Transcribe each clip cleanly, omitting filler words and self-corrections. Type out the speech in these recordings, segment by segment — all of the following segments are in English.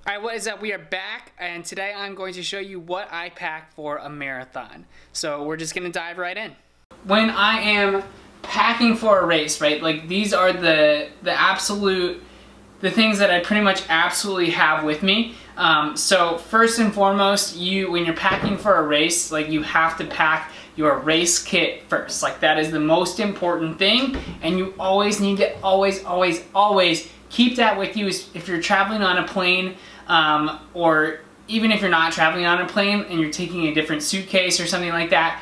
Alright, what is up? We are back, and today I'm going to show you what I pack for a marathon. So we're just going to dive right in. When I am packing for a race, right, like these are the things that I pretty much absolutely have with me. So first and foremost, when you're packing for a race, like you have to pack your race kit first. Like that is the most important thing, and you always need to always keep that with you if you're traveling on a plane, or even if you're not traveling on a plane and you're taking a different suitcase or something like that.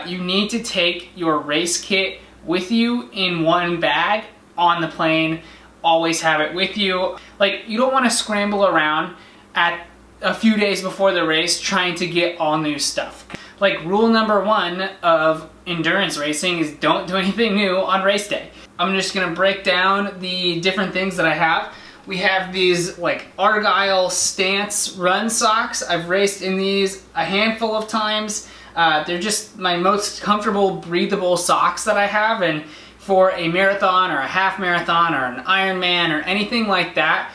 You need to take your race kit with you in one bag on the plane. Always have it with you. Like, you don't want to scramble around at a few days before the race trying to get all new stuff. Like, rule number one of endurance racing is don't do anything new on race day. I'm just gonna break down the different things that I have. We have these like Argyle Stance run socks. I've raced in these a handful of times. They're just my most comfortable, breathable socks that I have, and for a marathon or a half marathon or an Ironman or anything like that,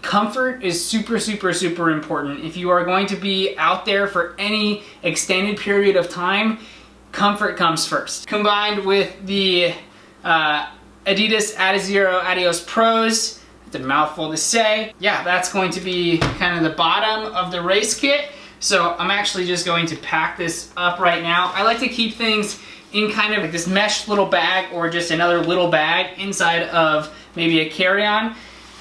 comfort is super important. If you are going to be out there for any extended period of time, comfort comes first. Combined with the Adidas Adizero Adios Pros, it's a mouthful to say. Yeah, that's going to be kind of the bottom of the race kit. So I'm actually just going to pack this up right now. I like to keep things in kind of like this mesh little bag, or just another little bag inside of maybe a carry-on.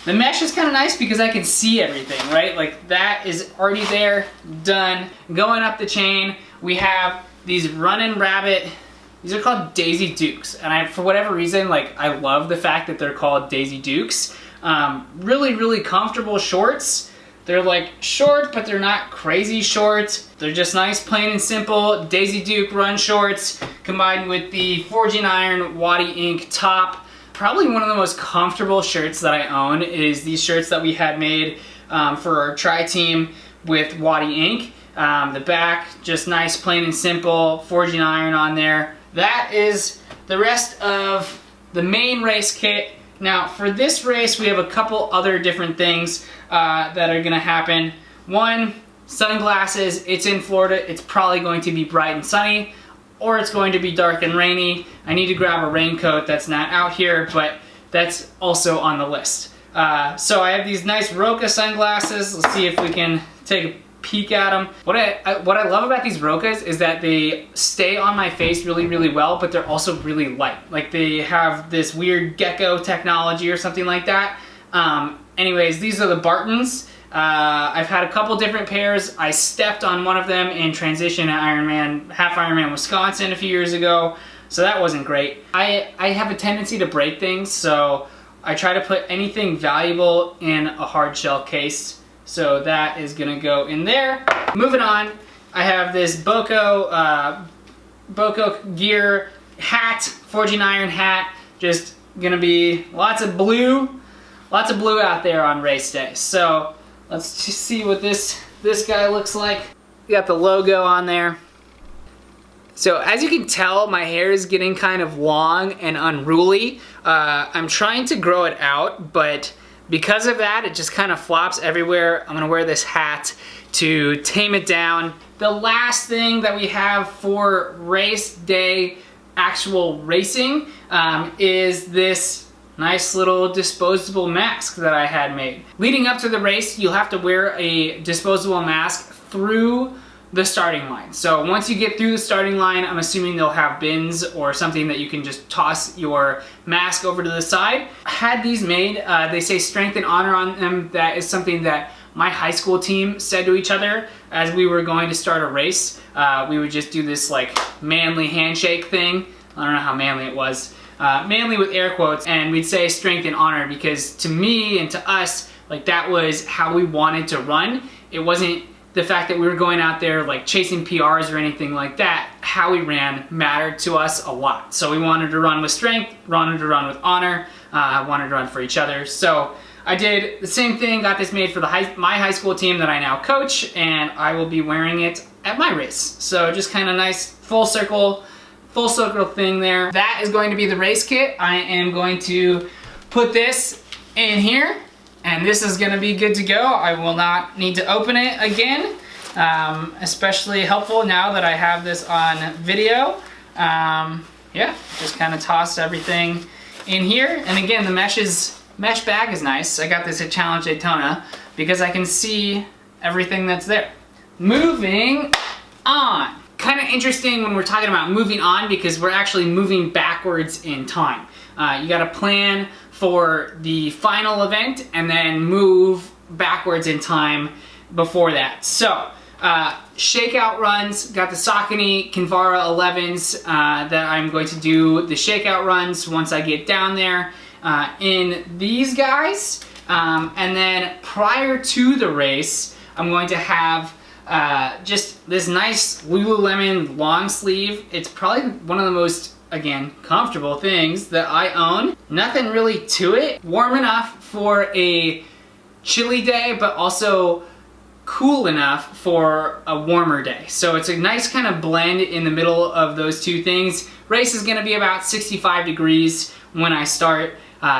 The mesh is kind of nice because I can see everything, right? Like that is already there, done. Going up the chain, we have these Runnin' Rabbit. These are called Daisy Dukes, and for whatever reason, like I love the fact that they're called Daisy Dukes. Really comfortable shorts. They're like short, but they're not crazy short. They're just nice, plain and simple Daisy Duke run shorts combined with the Forging Iron Waddy Ink top. Probably one of the most comfortable shirts that I own is these shirts that we had made for our tri-team with Waddy Ink. The back, just nice, plain and simple, Forging Iron on there. That is the rest of the main race kit. Now for this race, we have a couple other different things that are gonna happen. One, sunglasses. It's in Florida. It's probably going to be bright and sunny, or it's going to be dark and rainy. I need to grab a raincoat that's not out here, but that's also on the list. So I have these nice Roka sunglasses. Let's see if we can take a peek at them. What I love about these Rokas is that they stay on my face really well, but they're also really light. Like they have this weird gecko technology or something like that. Anyways, these are the Bartons. I've had a couple different pairs. I stepped on one of them in transition at half Ironman Wisconsin a few years ago, so that wasn't great. I have a tendency to break things, so I try to put anything valuable in a hard shell case. So that is gonna go in there. Moving on, I have this Boko gear hat, Forging Iron hat. Just gonna be lots of blue out there on race day. So let's just see what this guy looks like. We got the logo on there. So as you can tell, my hair is getting kind of long and unruly. I'm trying to grow it out, but because of that, it just kind of flops everywhere. I'm gonna wear this hat to tame it down. The last thing that we have for race day actual racing is this nice little disposable mask that I had made. Leading up to the race, you'll have to wear a disposable mask through the starting line. So once you get through the starting line, I'm assuming they'll have bins or something that you can just toss your mask over to the side. I had these made, they say strength and honor on them. That is something that my high school team said to each other as we were going to start a race. We would just do this like manly handshake thing. I don't know how manly it was. Manly with air quotes, and we'd say strength and honor because to me and to us, like that was how we wanted to run. It wasn't the fact that we were going out there like chasing PRs or anything like that. How we ran mattered to us a lot. So we wanted to run with strength, wanted to run with honor, wanted to run for each other. So I did the same thing, got this made for my high school team that I now coach, and I will be wearing it at my race. So just kind of nice full circle thing there. That is going to be the race kit. I am going to put this in here And this is gonna be good to go. I will not need to open it again. Especially helpful now that I have this on video. Yeah, just kind of toss everything in here. And again, the mesh bag is nice. I got this at Challenge Daytona because I can see everything that's there. Moving on. Kind of interesting when we're talking about moving on because we're actually moving backwards in time. You got to plan for the final event and then move backwards in time before that. So, shakeout runs, got the Saucony Kinvara 11s that I'm going to do the shakeout runs once I get down there in these guys. And then prior to the race, I'm going to have just this nice Lululemon long sleeve. It's probably one of the most, again, comfortable things that I own. Nothing really to it. Warm enough for a chilly day, but also cool enough for a warmer day. So it's a nice kind of blend in the middle of those two things. Race is gonna be about 65 degrees when I start.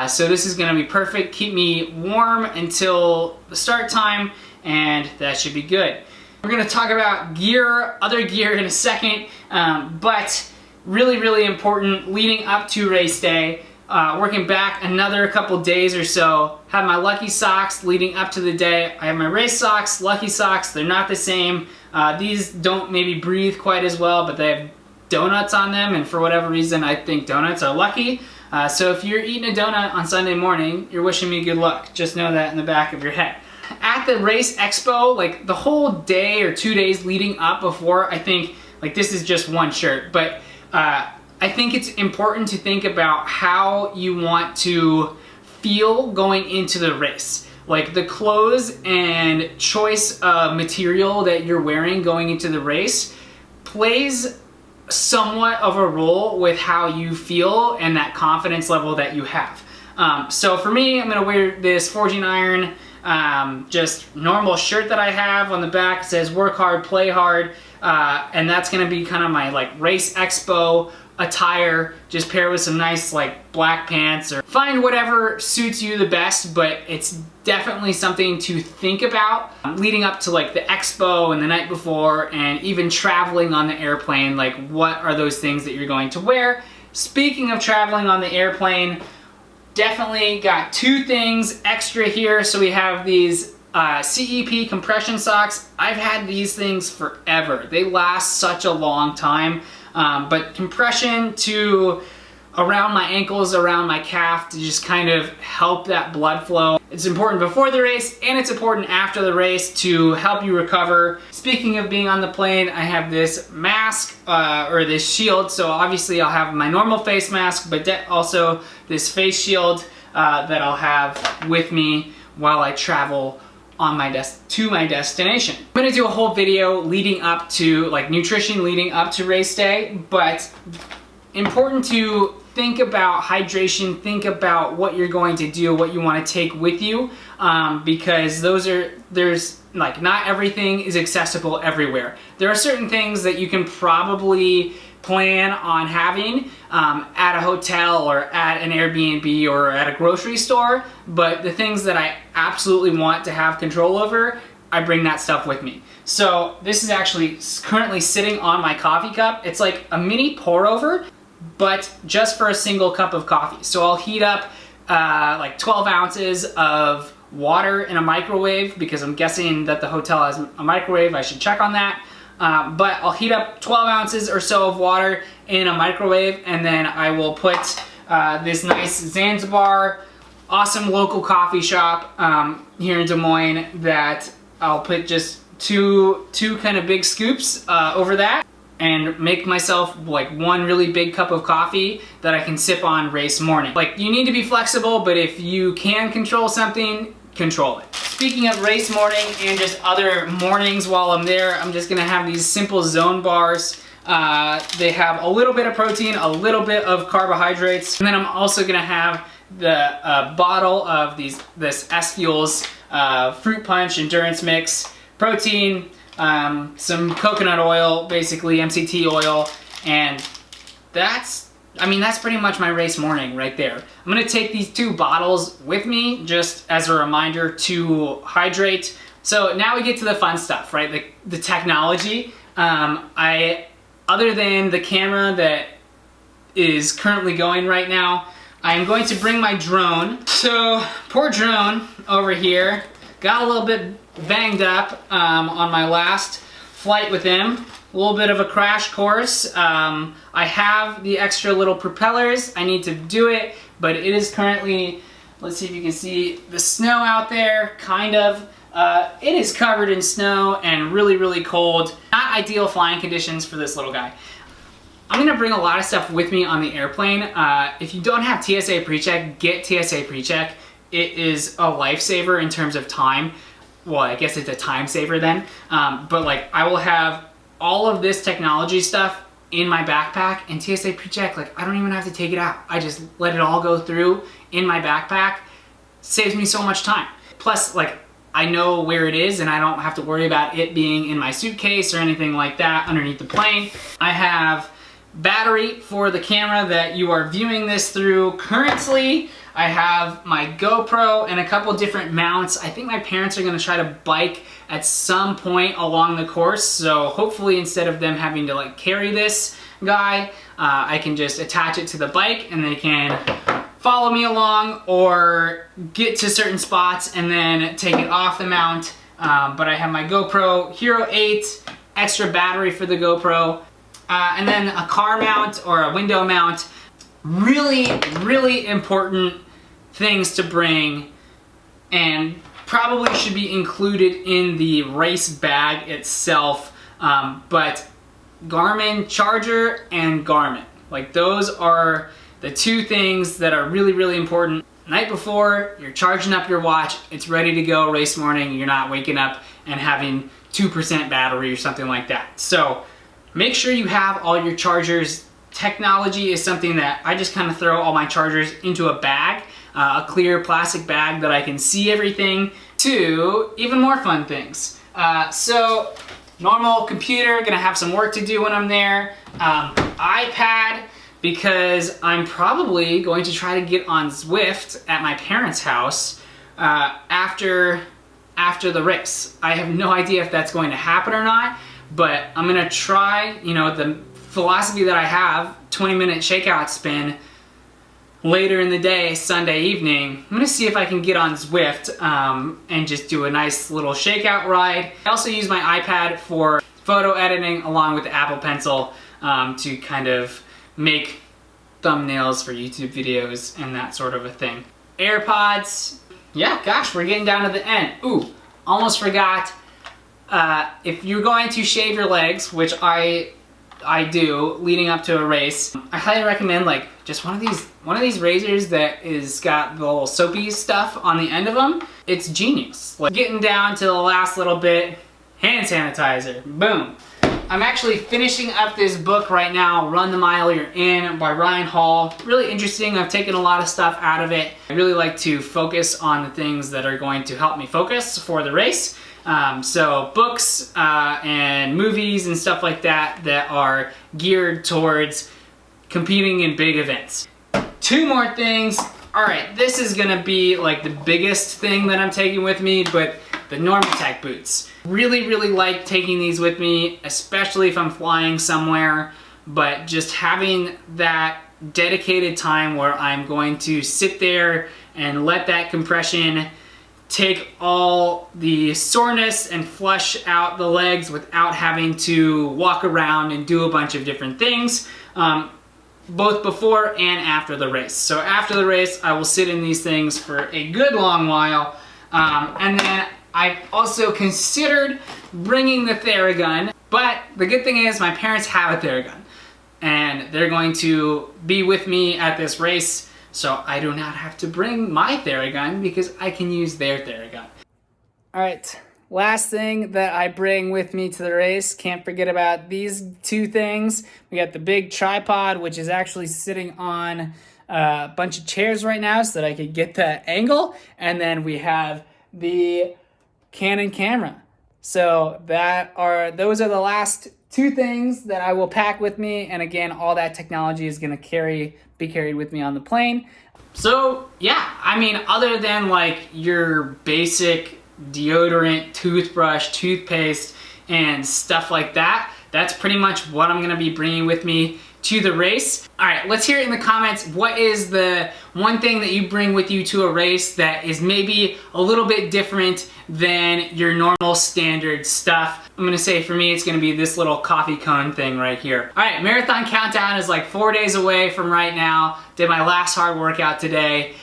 So this is gonna be perfect. Keep me warm until the start time, and that should be good. We're gonna talk about gear, other gear in a second, but really, really important leading up to race day. Working back another couple days or so, have my lucky socks leading up to the day. I have my race socks, lucky socks, they're not the same. These don't maybe breathe quite as well, but they have donuts on them, and for whatever reason I think donuts are lucky. So if you're eating a donut on Sunday morning, you're wishing me good luck. Just know that in the back of your head. At the race expo, like the whole day or 2 days leading up before, I think, like this is just one shirt, but I think it's important to think about how you want to feel going into the race. Like the clothes and choice of material that you're wearing going into the race plays somewhat of a role with how you feel and that confidence level that you have. So for me, I'm gonna wear this Forging Iron, just normal shirt that I have. On the back it says work hard, play hard, and that's gonna be kind of my like race expo attire. Just pair with some nice like black pants, or find whatever suits you the best, but it's definitely something to think about leading up to like the expo and the night before, and even traveling on the airplane. Like, what are those things that you're going to wear? Speaking of traveling on the airplane, definitely got two things extra here. So we have these CEP compression socks. I've had these things forever. They last such a long time. But compression to around my ankles, around my calf, to just kind of help that blood flow. It's important before the race, and it's important after the race to help you recover. Speaking of being on the plane, I have this mask, or this shield. So obviously I'll have my normal face mask, but also this face shield that I'll have with me while I travel on to my destination. I'm gonna do a whole video leading up to, like, nutrition leading up to race day, but important to think about hydration, think about what you're going to do, what you want to take with you, because there's like, not everything is accessible everywhere. There are certain things that you can probably plan on having at a hotel or at an Airbnb or at a grocery store, but the things that I absolutely want to have control over, I bring that stuff with me. So this is actually currently sitting on my coffee cup. It's like a mini pour over, but just for a single cup of coffee. So I'll heat up like 12 ounces of water in a microwave, because I'm guessing that the hotel has a microwave. I should check on that. But I'll heat up 12 ounces or so of water in a microwave, and then I will put this nice Zanzibar, awesome local coffee shop here in Des Moines, that I'll put just two kind of big scoops over that, and make myself like one really big cup of coffee that I can sip on race morning. Like, you need to be flexible, but if you can control something, control it. Speaking of race morning and just other mornings while I'm there, I'm just gonna have these simple Zone bars. They have a little bit of protein, a little bit of carbohydrates, and then I'm also gonna have the bottle of this S Fuels fruit punch endurance mix, protein, some coconut oil, basically MCT oil, and that's I mean, that's pretty much my race morning right there. I'm gonna take these 2 bottles with me just as a reminder to hydrate. So now we get to the fun stuff, right? The technology. Other than the camera that is currently going right now, I'm going to bring my drone. So poor drone over here got a little bit banged up on my last flight with him. A little bit of a crash course. I have the extra little propellers. I need to do it, but it is currently, let's see if you can see the snow out there, kind of. It is covered in snow and really, really cold. Not ideal flying conditions for this little guy. I'm gonna bring a lot of stuff with me on the airplane. If you don't have TSA PreCheck, get TSA PreCheck. It is a lifesaver in terms of time. Well, I guess it's a time saver then. But like, I will have all of this technology stuff in my backpack, and TSA PreCheck, like, I don't even have to take it out. I just let it all go through in my backpack. Saves me so much time. Plus, like, I know where it is and I don't have to worry about it being in my suitcase or anything like that underneath the plane. I have battery for the camera that you are viewing this through currently. I have my GoPro and a couple different mounts. I think my parents are gonna try to bike at some point along the course, so hopefully instead of them having to like carry this guy, I can just attach it to the bike and they can follow me along or get to certain spots and then take it off the mount. But I have my GoPro Hero 8, extra battery for the GoPro, and then a car mount or a window mount. Really, really important things to bring, and probably should be included in the race bag itself, but Garmin charger and Garmin. Like, those are the 2 things that are really, really important. Night before, you're charging up your watch, it's ready to go race morning, you're not waking up and having 2% battery or something like that. So make sure you have all your chargers. Technology is something that I just kind of throw all my chargers into a bag, a clear plastic bag that I can see everything, to even more fun things. So normal computer, gonna have some work to do when I'm there. iPad, because I'm probably going to try to get on Zwift at my parents' house after the race. I have no idea if that's going to happen or not, but I'm gonna try, you know, the philosophy that I have, 20-minute shakeout spin later in the day, Sunday evening. I'm gonna see if I can get on Zwift and just do a nice little shakeout ride. I also use my iPad for photo editing along with the Apple Pencil to kind of make thumbnails for YouTube videos and that sort of a thing. AirPods. Yeah, gosh, we're getting down to the end. Ooh, almost forgot. If you're going to shave your legs, which I do leading up to a race, I highly recommend like just one of these razors that is got the little soapy stuff on the end of them. It's genius. Like, getting down to the last little bit, hand sanitizer, boom. I'm actually finishing up this book right now, Run the Mile You're In by Ryan Hall. Really interesting. I've taken a lot of stuff out of it. I really like to focus on the things that are going to help me focus for the race. So books and movies and stuff like that that are geared towards competing in big events. 2 more things. All right, this is gonna be like the biggest thing that I'm taking with me, but the Normatec boots. Really, really like taking these with me, especially if I'm flying somewhere, but just having that dedicated time where I'm going to sit there and let that compression take all the soreness and flush out the legs without having to walk around and do a bunch of different things, both before and after the race. So after the race, I will sit in these things for a good long while, and then I also considered bringing the Theragun, but the good thing is my parents have a Theragun, and they're going to be with me at this race, so I do not have to bring my Theragun because I can use their Theragun. All right, last thing that I bring with me to the race, can't forget about these 2 things. We got the big tripod, which is actually sitting on a bunch of chairs right now so that I could get the angle, and then we have the Canon camera. So those are the last 2 things that I will pack with me, and again, all that technology is gonna be carried with me on the plane. So yeah, I mean, other than like your basic deodorant, toothbrush, toothpaste, and stuff like that, that's pretty much what I'm gonna be bringing with me to the race. All right, let's hear it in the comments. What is the one thing that you bring with you to a race that is maybe a little bit different than your normal standard stuff? I'm gonna say for me, it's gonna be this little coffee cone thing right here. All right, marathon countdown is like 4 days away from right now. Did my last hard workout today.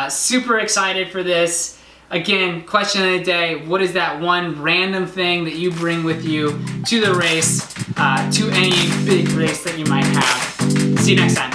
Super excited for this. Again, question of the day, what is that one random thing that you bring with you to the race, to any big race that you might have? See you next time.